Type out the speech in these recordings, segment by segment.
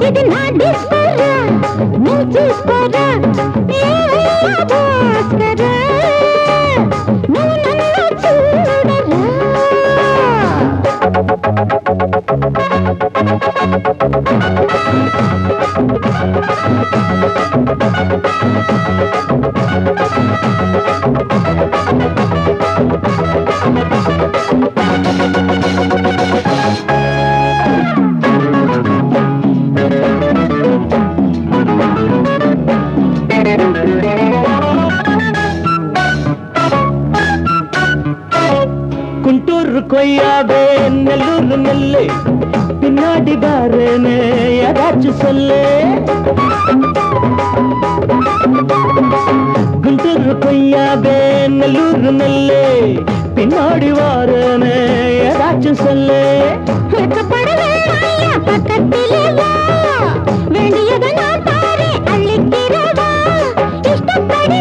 ఇది నా డిస్కరా నువ్వు చూసుకోరా భాస్కరా నువ్వు నన్ను చూడరా குண்டூர் கொய்யாவே நெல்லூர் நெல்லை பின்னாடி பாருன்னு ஏதாச்சும் சொல்லு குண்டூர் கொய்யாவே நெல்லூர் நெல்லை பின்னாடி வாருன்னு ஏதாச்சும் சொல்லு பக்கத்திலே வேண்டியதை நான் பாரு அள்ளிக்கிறவா இஷ்டப்படி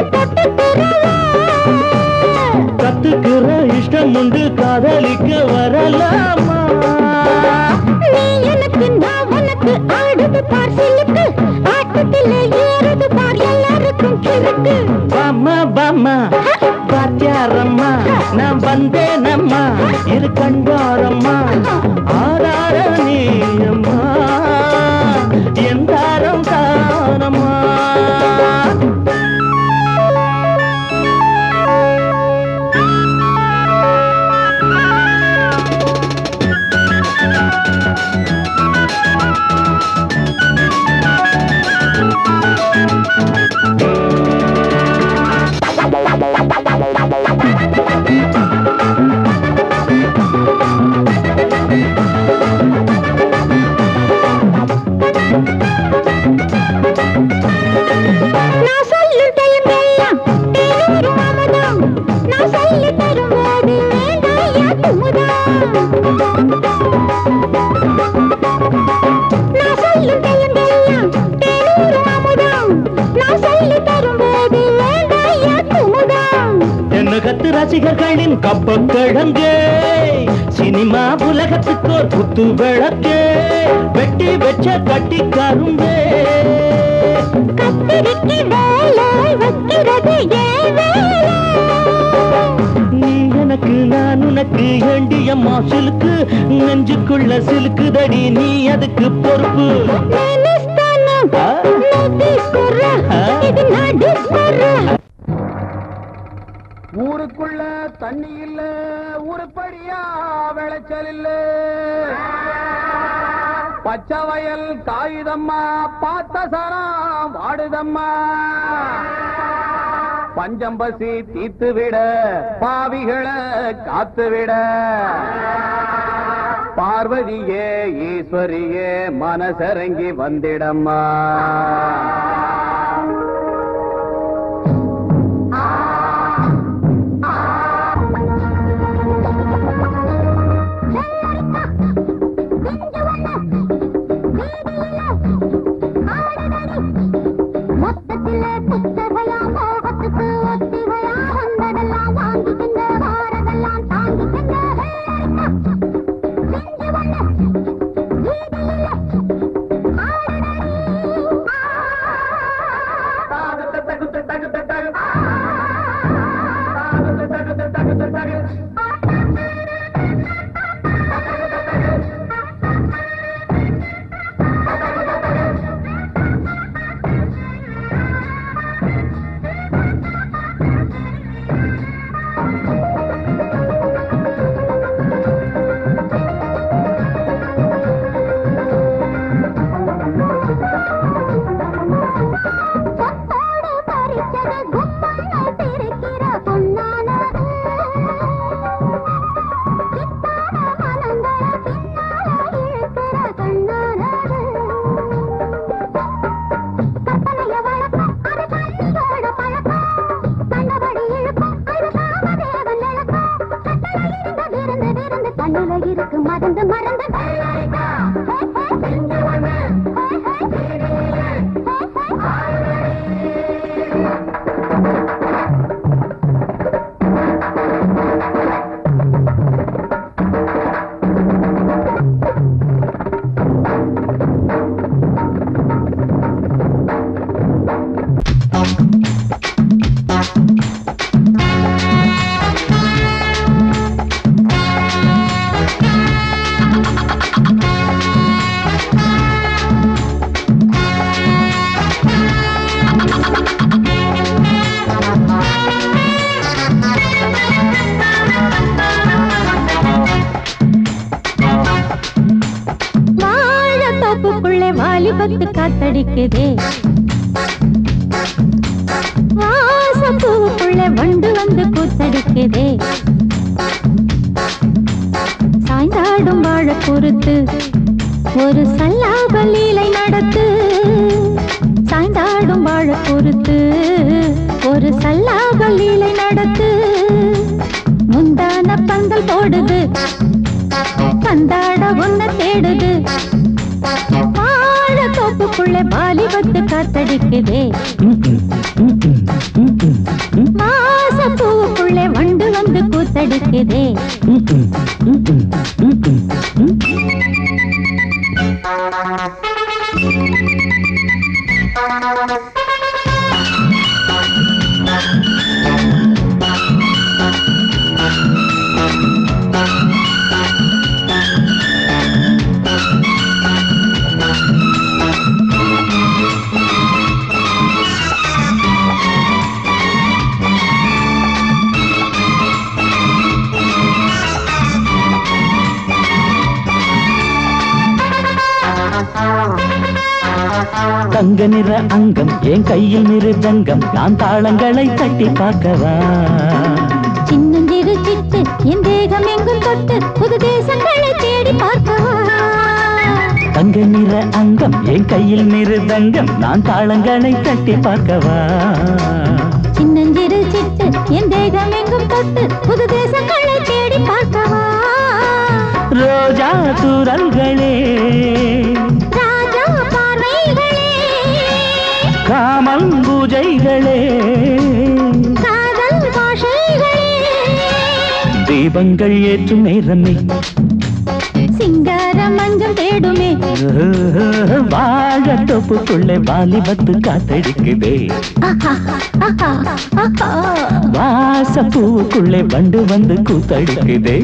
கத்துக்கிற இஷ்டம் உண்டு காதலிக்க வரலாமா நீ எனக்கு நான் உனக்கு ஆடுது பார் சிலுக்கு ஆட்டத்திலே ஏறுது பார் எல்லாருக்கும் கிழக்கு பாமா பாமா பாத்தியாரம்மா நான் வந்தேனம்மா இரு கண்டாரம்மா ஆதார நீயம்மா எந்தாரம் தானம்மா ரசிகர்களின் கப்பக்கிழங்கு சினிமா உலகத்துக்கோர் குத்து விளக்கு வெட்டி வச்ச கட்டி கரும்பு நீ எனக்கு நான் உனக்கு ஏண்டியம்மா சிலுக்கு நெஞ்சுக்குள்ள சிலுக்குதடி நீ அதுக்கு பொறுப்பு ஊருக்குள்ள தண்ணி இல்ல ஊருப்படியா விளைச்சல் இல்ல பச்சை வயல் காயுதம்மா பார்த்த சரம் வாடுதம்மா பஞ்சம்பசி தீத்து விட பாவிகளை காத்து விட பார்வதியே ஈஸ்வரியே மனசரங்கி வந்திடம்மா வாலிபத்து காத்தடிக்குதே வாசப்பூவுக்குள்ள வண்டு வந்து கூத்தடிக்குதே சாய்ந்தாடும் வாழ பொறுத்து ஒரு சல்லாப லீலை நடத்து சாய்ந்தாடும் வாழ பொறுத்து ஒரு சல்லாப லீலை நடத்து முந்தான பந்தல் போடுது பந்தாட ஒன்ன தேடுது வாழ தோப்புக்குள்ளே வாலிபத்து காத்தடிக்குதே வாசப்பூவுக்குள்ளே வண்டு வந்து கூத்தடிக்குதே தங்க நிற அங்கம் என் கையில் மிருதங்கம் நான் தாளங்களை தட்டி பார்க்கவா சின்னஞ்சிறு சிட்டு என் தேகம் எங்கும் தொட்டு புது தேசங்களை தேடி பார்க்கவா தங்க நிற அங்கம் என் கையில் மிருதங்கம் நான் தாளங்களை தட்டி பார்க்கவா சின்னஞ்சிறு சிட்டு என் தேகம் எங்கும் தொட்டு புது தேசங்களை தேடி பார்க்கவா ரோஜா தூரல்களே ராஜா பார்வைகளே காமல் பூஜைகளே காதல் பாஷைகளே தீபங்கள் ஏற்றும் நேரமே சிங்கார மஞ்சள் தேடுமே வாழ தோப்புக்குள்ளே வாலிபத்து காத்தடிக்குதே வாசப்பூவுக்குள்ளே வண்டு வந்து கூத்தடிக்குதே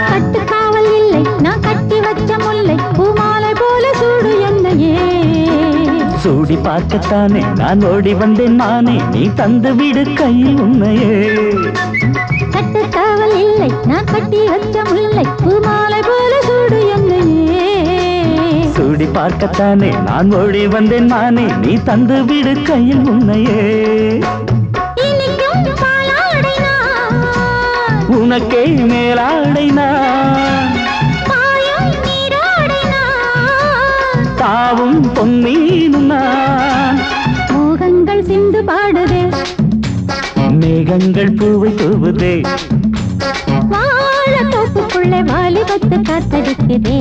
கட்டுக்காவல் இல்லை நான் கட்டி வச்ச முல்லை பூமாலை போல சூடு என்னையே சூடி பார்க்கத்தானே நான் ஓடி வந்தேன் நானே நீ தந்து விடு கையில் உண்மையே கட்டுக்காவல் இல்லை நான் கட்டி வச்ச முல்லை பூமாலை போல சூடு என்னையே சூடி பார்க்கத்தானே நான் ஓடி வந்தேன் நானே நீ தந்து விடு கையில் உண்மையே இனிக்கும் பாலாடை நான் உனக்கே மேலாடை நான் பாயும் நீராடை நான் தாவும் பொன்னீனும் நான் மோகங்கள் சிந்து பாடுதே மேகங்கள் பூவை தூவுதே வாழ தோப்புக்குள்ளே வாலிபத்து காத்தடிக்குதே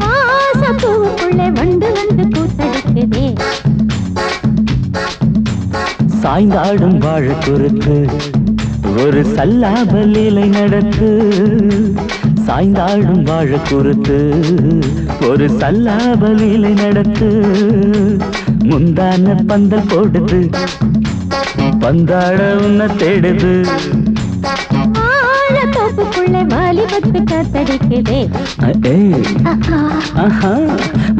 வாசப்பூவுக்குள்ளே வண்டு வந்து கூத்தடிக்குதே சாய்ந்தாடும் வாழ குறுக்கு ஒரு சல்லாப லீலை நடத்து சாய்ந்தாடும் வாழ குறுத்து ஒரு சல்லாப லீலை நடத்து முந்தான பந்தல் போடுது பந்தாட உன்ன தேடுது வாழ தோப்புக்குள்ளே வாலிபத்து காத்தடிக்குதே ஆஹா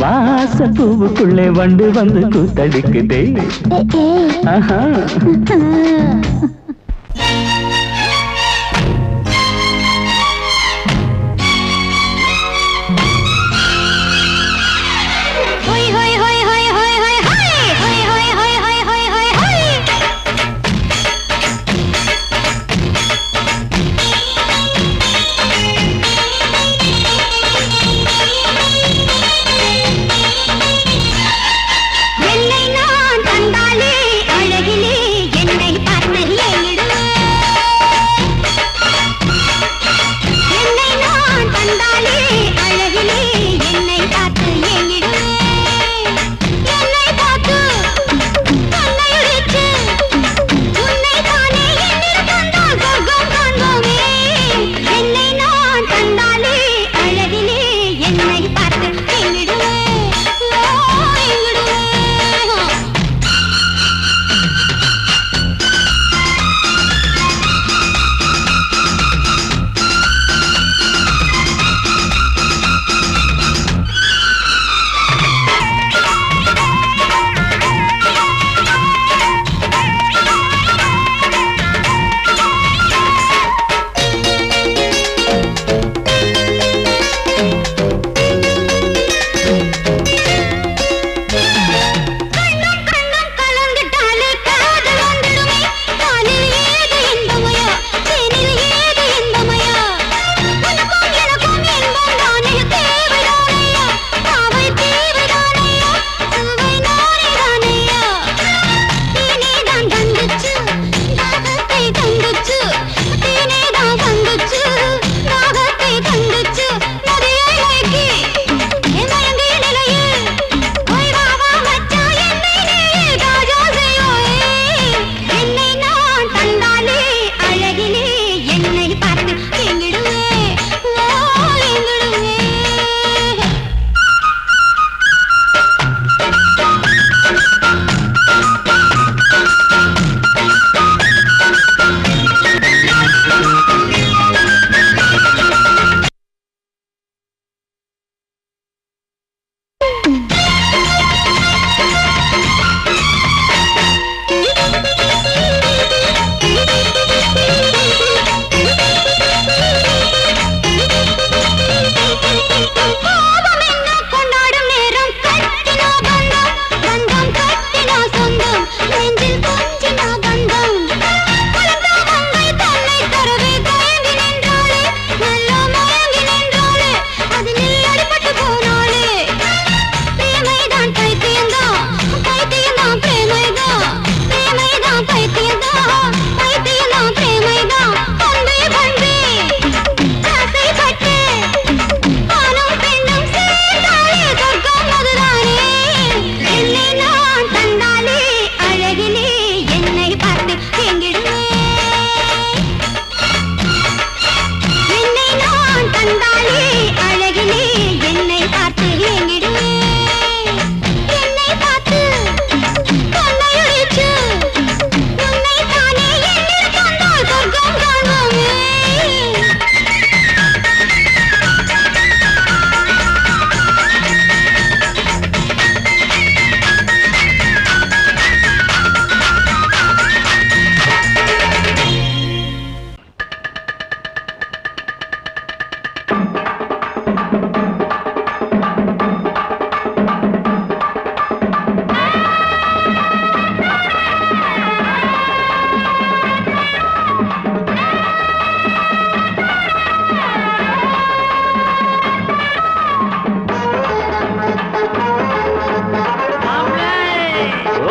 வாசப்பூவுக்குள்ளே வண்டு வந்து கூத்தடிக்குதே ஆஹா வெள்ளை நான் தந்தாலே அழகிலே என்னை பார்த்து ஏறிடும்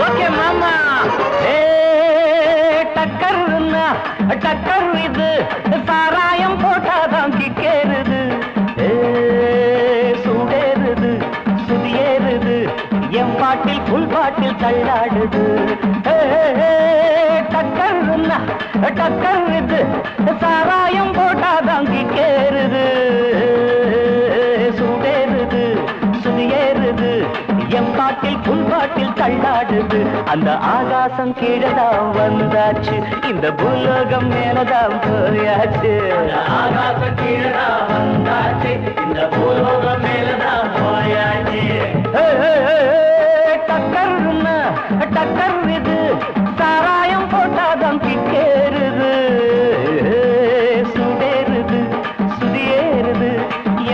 ஓகே மாமா. டக்கர்னா டக்கர் இது, சாராயம் போட்டாதான் கிக்கேறுது. சூடேறுது சுதியேறுது, என் பாட்டில் புல் பாட்டில் தள்ளாடுது. டக்கர்னா டக்கர் இது, சாராயம் போட்டாதான் கிக்கேறுது. சூடேறுது சுதியேறுது, என் பாட்டில் புல் பாட்டில் தள்ளாடுது. அந்த ஆகாசம் கீழதான் வந்தாச்சு, இந்த பூலோகம் மேலதான் போயாச்சு. ஆகாசம் கீழதான் வந்தாச்சு, இந்த பூலோகம் மேலதான் போயாச்சு. டக்கர்னா டக்கர் இது, சாராயம் போட்டாதான் கிக்கேறுது. சுடேறுது சுதியேறுது,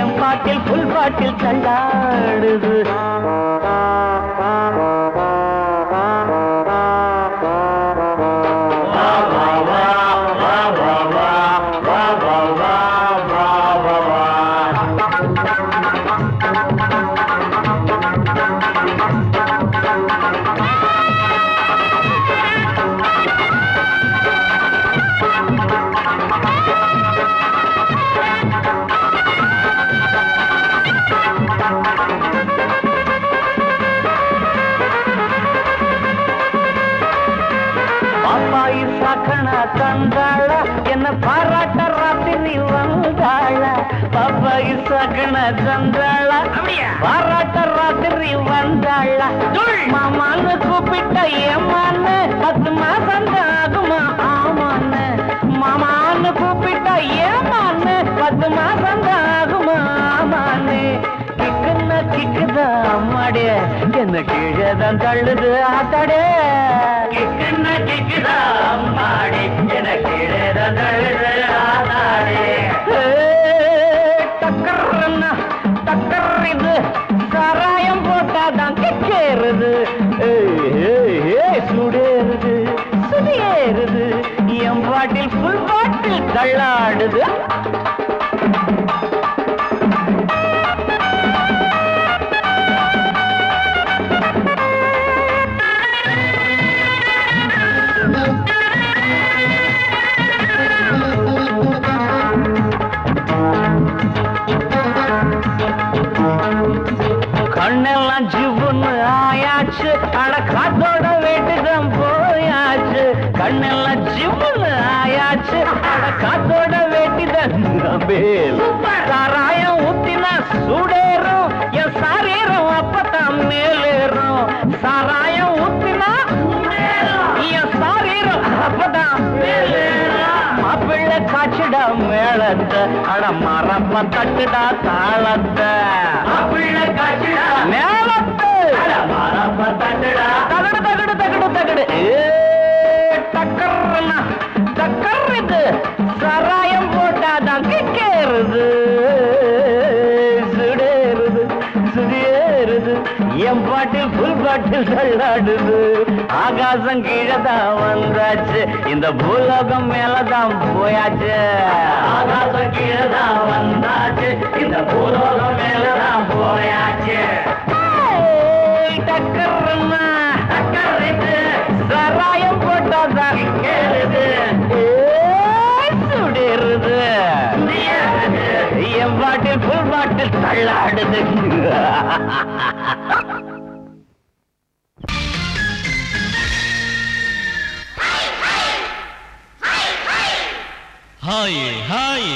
என் பாட்டில் புல் பாட்டில் தள்ளாடுது. தந்தாள என்ன பாராட்ட ராத்திரி வந்தாள. பாப்பாயி சகன தந்தாள பாராட்ட ராத்திரி வந்தாள. மாமான்னு கூப்பிட்ட ஏமான்னு 10 மாசம் ஆகுமா ஆமான்னு. மாமான்னு கூப்பிட்ட ஏமான்னு 10 மாசம் ஆகுமா ஆமான்னு. கிக்குன்னா கிக்குதா அம்மாடே, என்ன கீழதான் தள்ளுது ஆத்தாடே. கிக்குன்னா கிக்குதா அம்மாடே, என்ன கீழதான் தள்ளுது ஆத்தாடே. டக்கர்னா டக்கர் இது, சாராயம் போட்டாதான் கிக்கேறுது. சுடேறுது சுதியேறுது, என் பாட்டில் புல் பாட்டில் தள்ளாடுது. கண்ணெல்லாம் ஜிவுன்னு ஆயாச்சு, அட காத்தோட வீட்டுதான் போயாச்சு. கண்ணெல்லாம் ஜிவுன்னு ஆயாச்சு, அட காத்தோட வேட்டிதான். சாராயம் ஊத்தினா சூடேறும், என் சாரீரம் அப்பதான் மேலேறும். சாராயம் ஊத்தினா என் சாரீரம் அப்பதான் மேலேறும். மாப்பிள்ளை காய்ச்சிடா மேளத்தை, அட மரப்ப தட்டுடா தாளத்தை. மாப்பிள்ளை காய்ச்சிடா மேளத்தை, அட மரப்ப தட்டுடா தகடு தகடு தகடு தகடு. டக்கர்னா டக்கர் இது, சாராயம் போட்டாதான் கிக்கேறுது. சுடேறுது சுதியேறுது, என் பாட்டில் புல் பாட்டில் தள்ளாடுது. ஆகாசம் கீழதான் வந்தாச்சு, இந்த பூலோகம் மேலதான் போயாச்சு. ஆகாசம் கீழதான் வந்தாச்சு, இந்த பூலோகம் மேலதான் போயாச்சு. டக்கர்னா டக்கர் இது, சாராயம் போட்டாதான் கேளுது. சுடேறுது என் பாட்டில் புல் பாட்டில் தள்ளாடுது. ஹாய் ஹாய்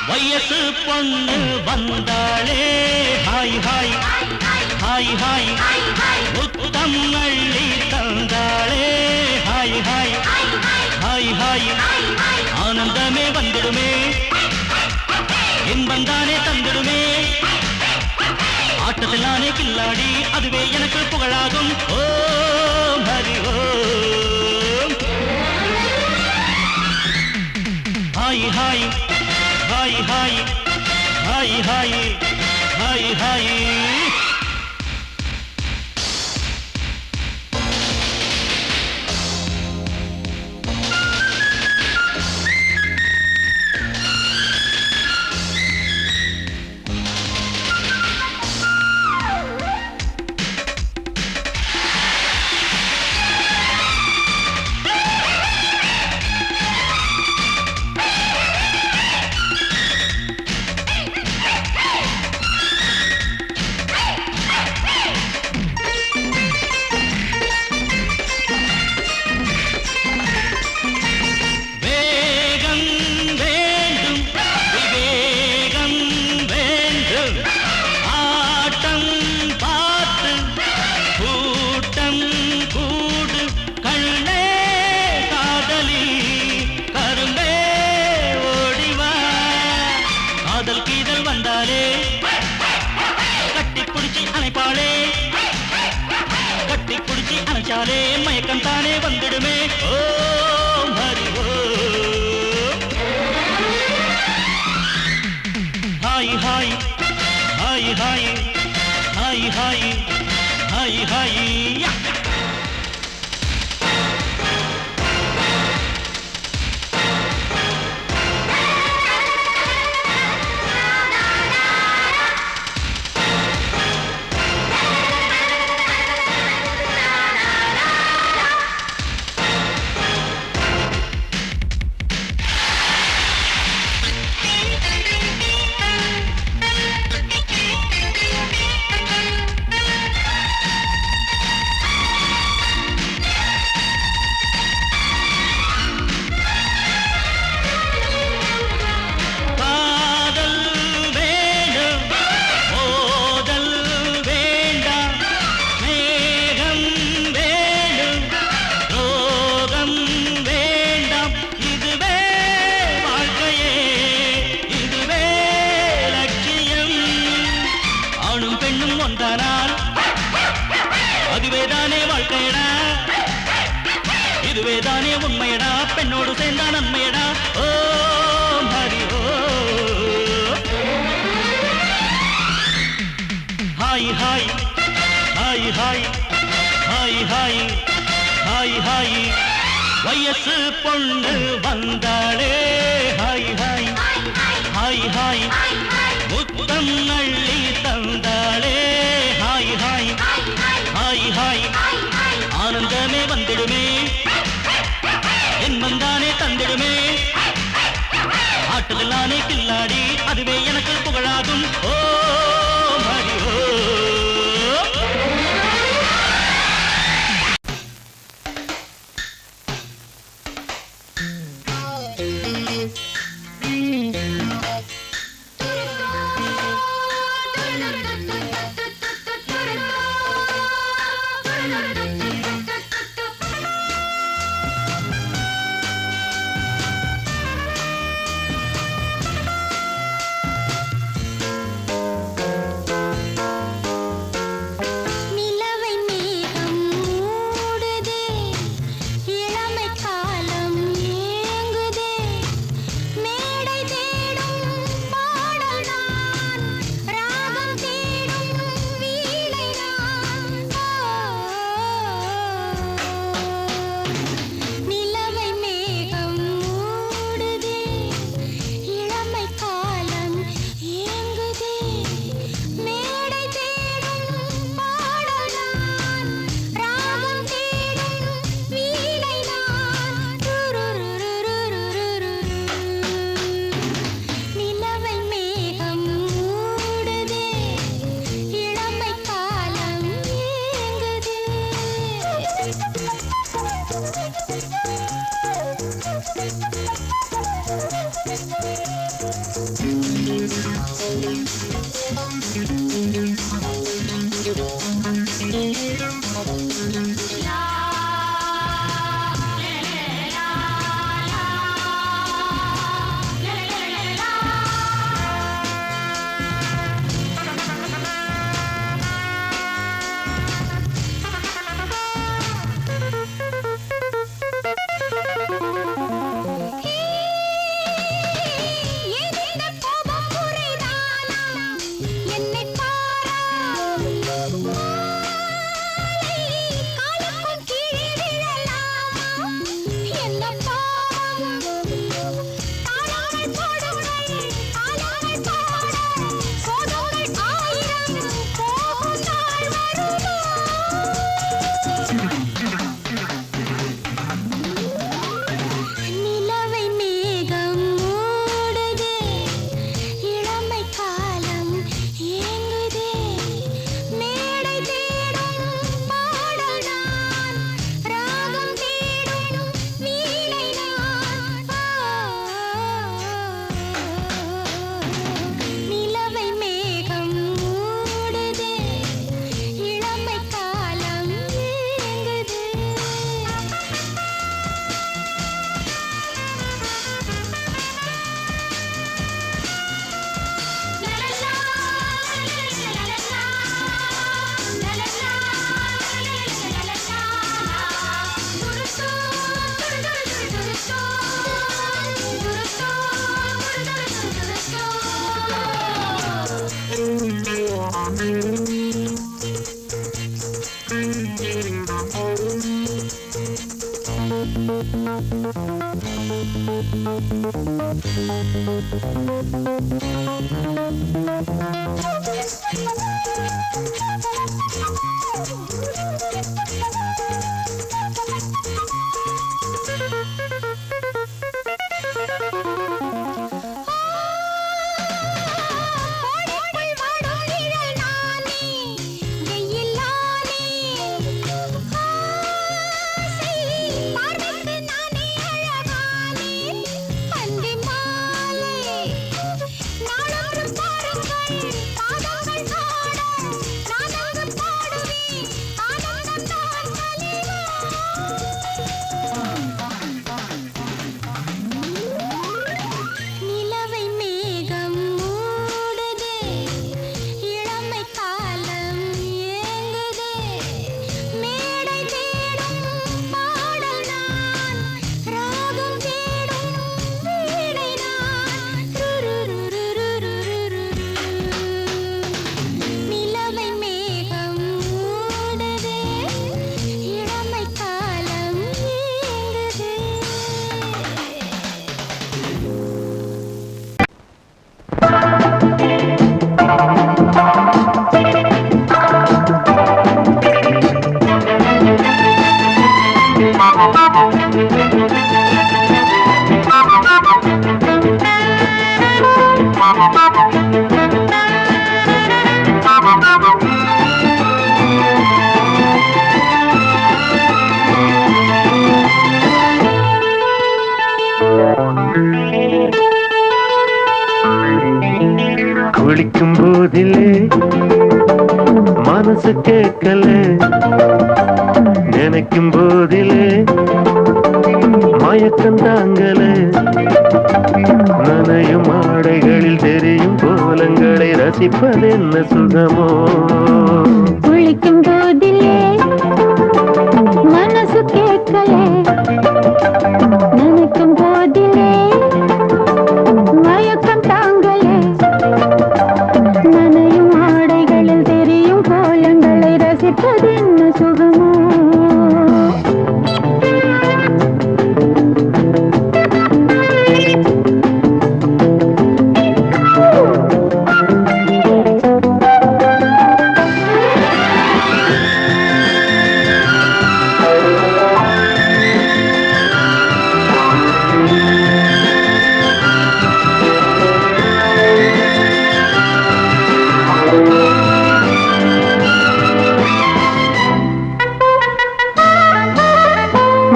வயசு பொண்ணு வந்தாளே ஹாய் ஹாய் ஹாய் ஹாய், முத்தம் அள்ளி தந்தாளே ஹாய் ஹாய் ஹாய் ஹாய். ஆனந்தமே வந்துடுமே, இன்பந்தானே தந்துடுமே. ஆட்டத்தில் நானே கில்லாடி, அதுவே எனக்கு புகழாகும். ஹாய் ஹாய் ஹாய் மயக்கம் தானே வந்துடுமே ஓ ஹரி ஓ ஹாய் ஹாய் ஹாய் ஹாய் ஹாய் ஹாய் ஹாய் ஹாய் இதுவேதானே உண்மையடா பெண்ணோடு சேர்ந்தா நன்மையடா ஓ ஹரி ஓ ஹாய் ஹாய் ஹாய் ஹாய் ஹாய் ஹாய் ஹாய் ஹாய் வயசு பொண்ணு வந்தாளே ஹாய் ஹாய் ஹாய் ஹாய் முத்தம் அள்ளி தந்தாளே ஹாய் ஹாய் ஹாய் ஹாய் ஆனந்தமே வந்திடுமே என் வந்தானே தந்திடுமே ஆட்டுதலானே கில்லாடி அதுவே எனக்கு புகழாகும் ஓ ஹரி ஓ குளிக்கும் போதிலே மனசு கேட்கல, நினைக்கும் போதிலே மயக்கம் தாங்கல, நனையும் ஆடைகளில் தெரியும் கோலங்களை ரசிப்பதென்ன சுகமோ. குளிக்கும் போதிலே மனசு கேட்கல, நினைக்கும் போதிலே மயக்கம் தாங்கலே, நனையும் ஆடைகளில் தெரியும் கோலங்களை ரசிப்பதென்ன சுகமோ.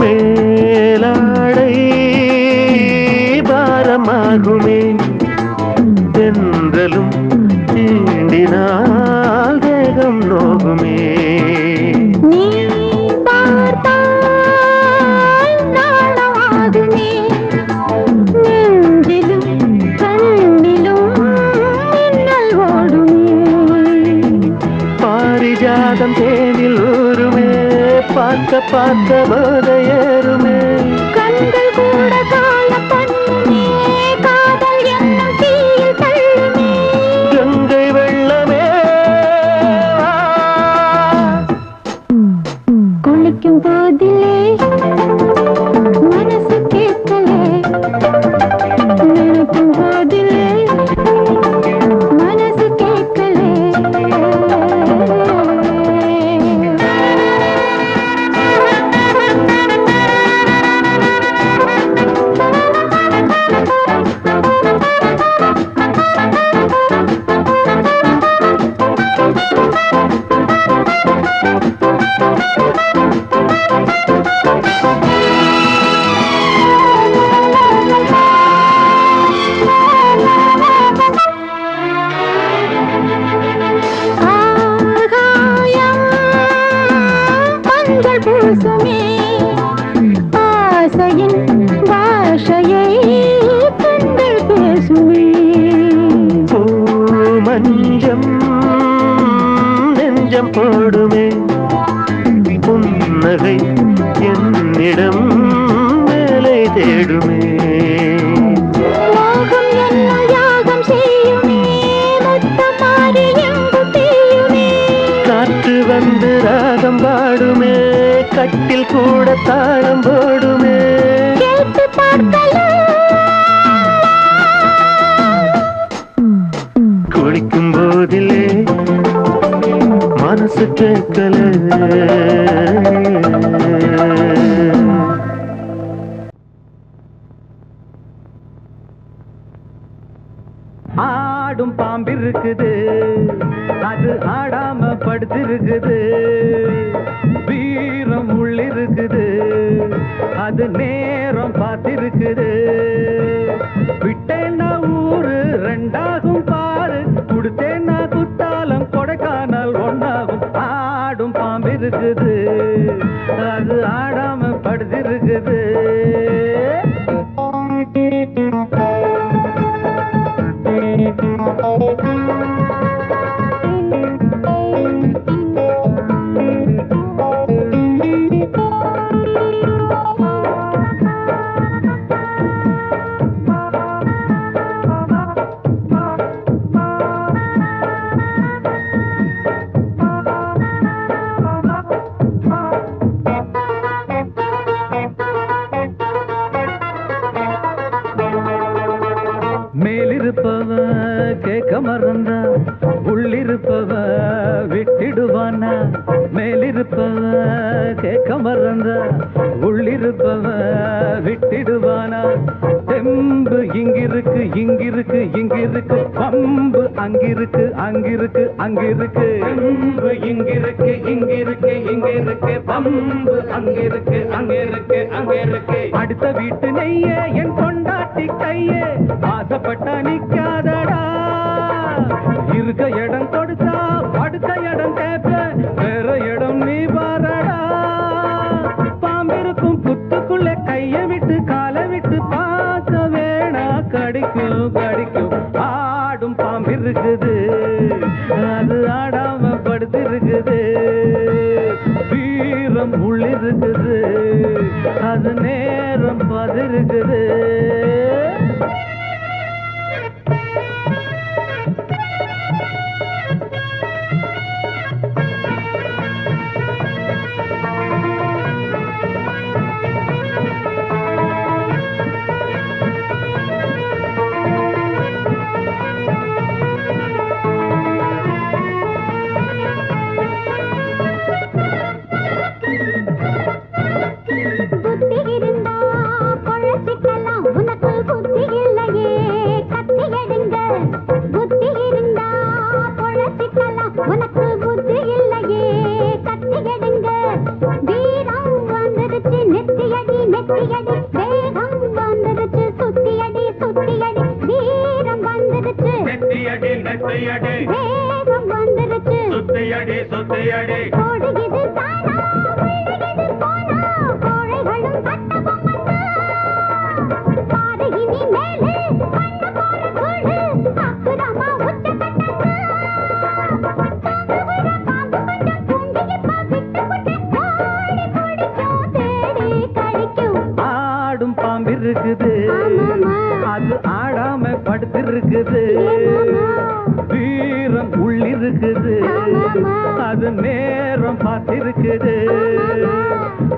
மேலாடை பாரமாகுமே, தென்றலும் தீண்டினால் தேகம் நோகுமே. நீ பார்த்தால் நாணமாகுமே, நெஞ்சிலும் கண்ணிலும் மின்னல் ஓடுமே. பாரிஜாதம் தேனில் ஊருமே, பார்க்க பார்க்க போதையேறுமே. கண்கள் கூட கால பண்ணுமே, காதல் என்னும் தீயில் தள்ளுமே. கங்கை வெள்ளமே குளிக்கும் போதிலே மனசு கேட்கலே, நினைக்கும் போதிலே மனசு கேட்கலே. ஆகாயம் மஞ்சள் பூசுமே, ஆசையின் பாஷையை கண்கள் பேசுமே. மஞ்சம் நெஞ்சம் போடுமே, புன்னகை என்னிடம் மேலே தேடுமே. மோகம் என்னும் யாகம் செய்யுமே, முத்தம் மாறி எங்கும் தீயுமே. பாடுமே கட்டில் கூட தாளம் போடுமே கேட்டு பார்க்கலாம் குளிக்கும் போதிலே மனசு கேட்கல ஆடும் பாம்பிருக்குது அது ஆடாம படுத்திருக்குது வீரம் உள்ளிருக்குது அது நேரம் பார்த்திருக்குது விட்டேன்னா ஊரு ரெண்டாகும் பாரு கொடுத்தேன்னா குத்தாலம் கொடைக்கானல் ஒன்னாகும் ஆடும் பாம்பிருக்குது அது ஆடாம படுத்திருக்குது மேலிருப்பவ கேட்க மறந்தா உள்ளிருப்பவ விட்டிடுவானா மேலிருப்பவ கேட்க மறந்தா உள்ளிருப்பவ விட்டிடுவானா தெம்பு இங்கிருக்கு இங்கிருக்கு இங்கிருக்கு பம்பு அங்கிருக்கு அங்கிருக்கு அங்கிருக்கு தெம்பு இங்கிருக்கு இங்கிருக்கு இங்கிருக்கு பம்பு அங்கிருக்கு அங்கிருக்கு அங்கிருக்கு அடுத்த வீட்டு நெய்ய என் கொண்டாட்டி கையே ஆசைப்பட்டா நிக்காதடா இருக்க இடம் கொடுத்தா படுக்க இடம் கேட்ப வேற இடம் நீ பாரடா பாம்பிருக்கும் புத்துக்குள்ள கைய விட்டு காலை விட்டு பார்க்க வேணா கடிக்கும் கடிக்கும் ஆடும் பாம்பிருக்குது அது ஆடாம படுத்திருக்குது வீரம் உள்ளிருக்குது அது நேரம் பதிருக்குது அது ஆடாம படுத்திருக்குது வீரம் உள்ளிருக்குது அது நேரம் பார்த்திருக்குது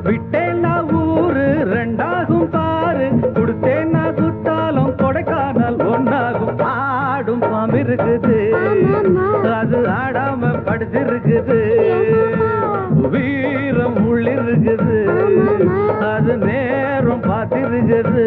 விட்டேன்னா ஊரு ரெண்டாகும் பாரு கொடுத்தேன்னா குத்தாலம் கொடைக்கானல் ஒன்னாகும் ஆடும் பாம்பிருக்குது அது ஆடாம படுத்திருக்குது வீரம் உள்ளிருக்குது அது நேரம் பார்த்திருக்குது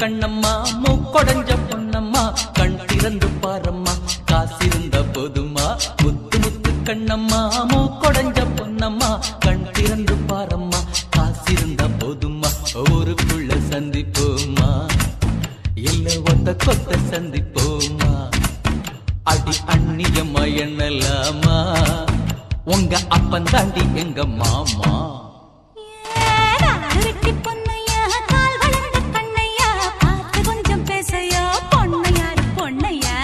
கண்ணம்மா மூக்கொடைஞ்ச பொன்னம்மா கண் திறந்து பாரம்மா காசிருந்த போதுமா முத்து முத்து கண்ணம்மா மூக்கொடைஞ்ச பொன்னம்மா கண் திறந்து பாரம்மா காசிருந்த போதுமா ஊருக்குள்ள சந்திப்போமா இல்ல ஒத்த கொத்த சந்திப்போமா அடி அடி அண்ணியம்மா என்னலாமா உங்க அப்பன் தாண்டி எங்க மாமா. வெட்டி பொன்னையா கால் வளர்ந்த கண்ணையா பார்த்து கொஞ்சம் பேசையா பொன்னையாரு பொன்னையா.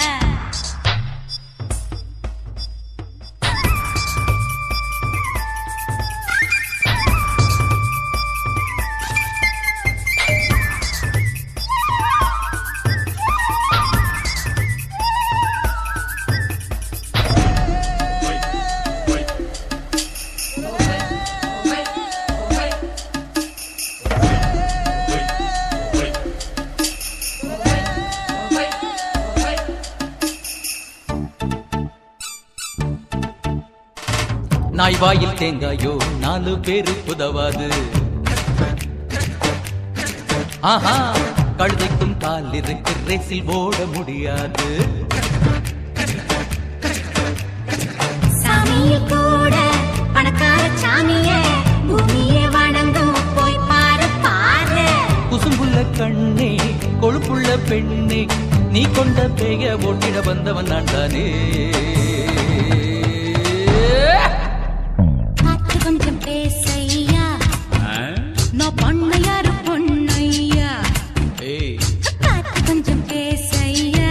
நாய் வாயில் தேங்காயோ 4 பேரு உதவாது. ஆஹா கழுதைக்கும் கால் இருக்கு ரேசில் ஓட முடியாது. சாமியில் கூட பணக்கார சாமியே பூமியே வணங்கும் போய் பாரு பாரு. குசும்புள்ள கண்ணே கொழுப்புள்ள பெண்ணே நீ கொண்ட பேய ஓட்டிட வந்தவன் நான் தானே. கொஞ்சம் பேசையா நான் பொன்னையாரு பொன்னையா. கொஞ்சம் பேசையா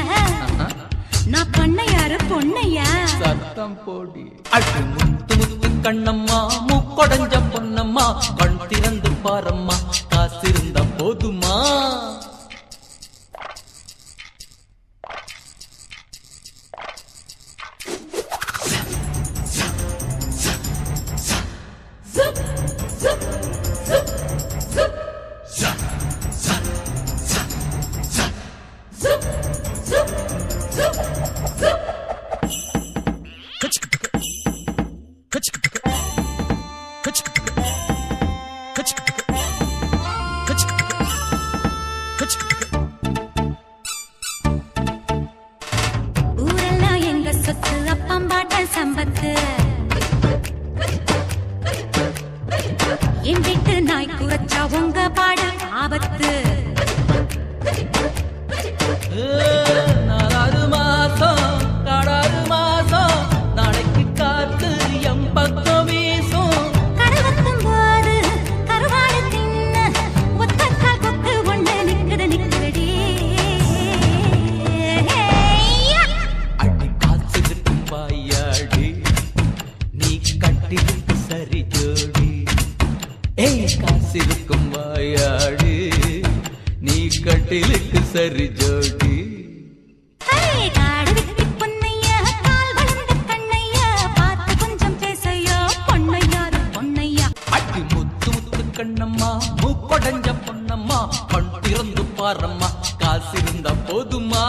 நான் பொன்னையாரு பொன்னையா. சத்தம் போடி அடி முத்து முத்து கண்ணம்மா முக்கொடஞ்ச பொன்னம்மா கண் திறந்து பாரம்மா காசிருந்த போதுமா. ஊரெல்லாம் எங்க சொத்து அப்பம்பாட்ட சம்பத்து. என் வீட்டு நாய் குறைச்சா உங்க பாடு ஆபத்து. 4 மாசம் காடாறு மாசம் நாளைக்கு காத்து எம் பக்கம் வீசும். கருவத்தும் போது கருவாடு தின்ன ஒத்தக்கால் கொத்து ஒண்ணு நிக்குது நிக்குடி. அடி காசுக்கும் வாயாடி நீ கட்டிருக்கு சரி ஜோடி. ஏய் காசிருக்கும் வாயாடி நீ கட்டிலுக்கு சரி ஜோடி. காடு வெட்டி பொன்னையா கால் வளர்ந்த கண்ணையா பார்த்து கொஞ்சம் பேசையா பொன்னையாரு பொன்னையா. அடி முத்து முத்து கண்ணம்மா மூக்கொடஞ்ச பொன்னம்மா கண் திறந்து பாரம்மா காசிருந்தா போதுமா.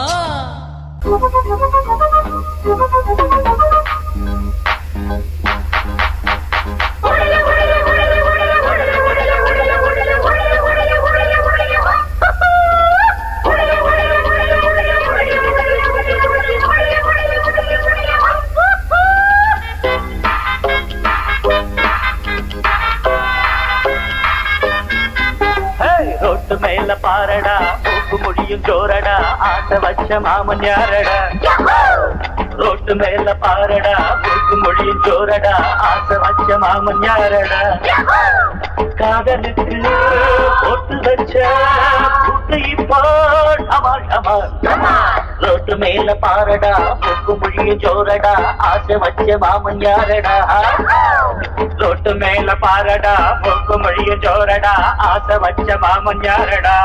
ரோட்டு மேல பாரடா மூக்கு மொழியும் ஜோரடா ஆட்ட வச்ச மாமன் யாரடா. ரோட்டு மேல பாரடா மூக்கு மொழியும் ஜோரடா ஆட்ட வச்ச மாமன் யாரடா. காதலுக்கு போட்டு வச்ச புட்டை போல் அமால் அமால். ரோட்டு மேல பாரடா மூக்கு மொழியும் ஜோரடா ஆசை வச்ச மாமன் யாரடா. ரோட்டு மேல பாரடா மூக்கு மொழியும் ஜோரடா ஆசை வச்ச மாமன் யாரடா.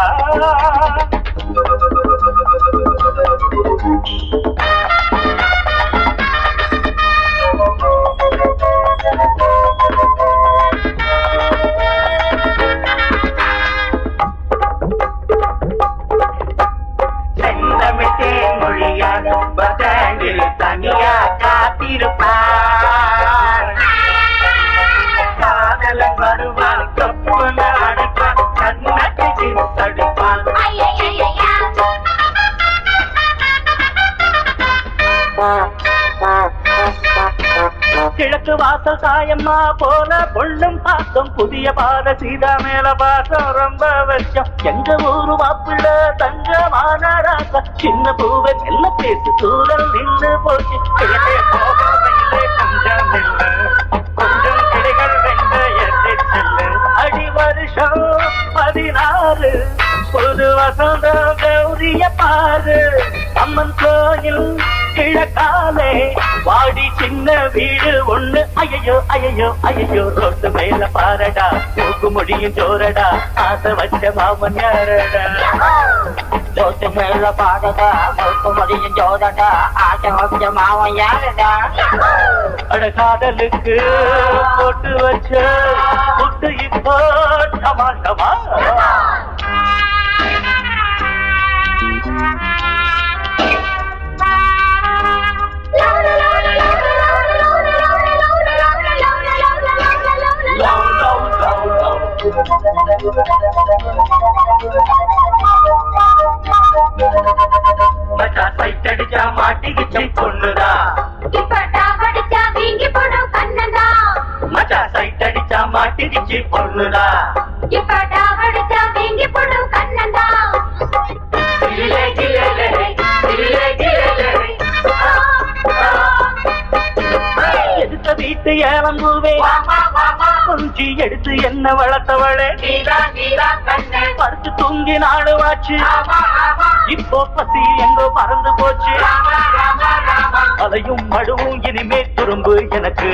செந்தமிழே மொழியால் பதங்கில் தனியா காத்திருப்பார். காதலன் வருவான் கப்புல அடைப்பான் கண்ணத்தில் தடுப்பான். கிழக்கு வாசல் தாயம்மா போல பொண்ணும் பாசம் புதிய பாத சீதா மேல பாசம் ரொம்ப வருஷம் எங்க ஊரு மாப்பிள்ள தங்கமான ராசா சின்ன பூவை மெல்ல பேசு தூரல் நின்று போச்சு கிழக்கே போகவில்லை கொஞ்சம் இல்லை கொஞ்சம் கிளைகள் வெண்ட எண்ணெய் செல்லு அடி வருஷம் 16 புது வசந்தம் கௌரிய பாரு அம்மன் கோயில் கிழக்காலே வாடி சின்ன வீடு ஒண்ணு ஐயோ ஐயோ ஐயோ ரோட்டு மேல பாரடா மூக்கு முடியும் ஜோரடா ஆசை வச்ச மாமன் யாரடா ரோட்டு மேல பாரடா மூக்கு முடியும் ஜோரடா ஆசை வச்ச மாமன் யாரடா அட காதலுக்கு போட்டு வச்ச புட்டு இப்போ டமாட்டமா மச்சா சைட் அடிச்சா மாட்டிக்கிச்சு பொண்ணுதா மச்சா சைட் அடிச்சா மாட்டிக்கிச்சு பொண்ணுதா எடுத்த வீட்டு ஏலம்பூவே கொஞ்சி எடுத்து என்ன வளர்த்தவளே படுத்து தூங்கி நாடுவாச்சு இப்போ பசி எங்கோ பறந்து போச்சு அலையும் மடுவும் இனிமே துரும்பு எனக்கு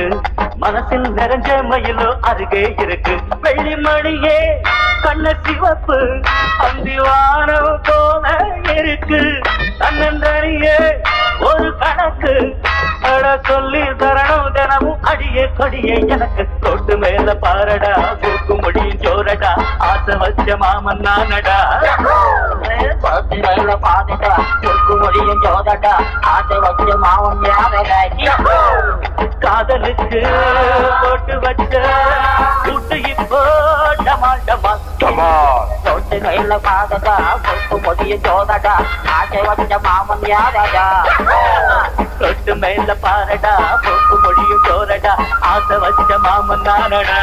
மனசில் நிறைஞ்ச மயிலோ அருகே இருக்கு வெள்ளி மணியே கண்ண சிவப்பு அந்திவானம் போல இருக்கு தன்னந்தனியே ஒரு கணக்கு அட சொல்லி தரணும் தினமும் அடியே கொடியே எனக்கு தொட்டு மேல பாரடா மூக்கு முடியும் ஜோரடா ஆசை வச்ச மாமன் நானடா தொட்டு மேல பாரடா மூக்கு முடியும் ஜோரடா ஆசை வச்ச மாமன் யாரடா காதலுக்கு போட்டு வச்ச கூட்டு இப்போ டமால் டமால் தொட்டு மேல பாரடா மூக்கு முடியும் ஜோரடா ஆசை வச்ச மாமன் யாரடா தொட்டு மேல பாரடா மூக்கு முடியும் ஜோரடா ஆசை வச்ச மாமன் நானடா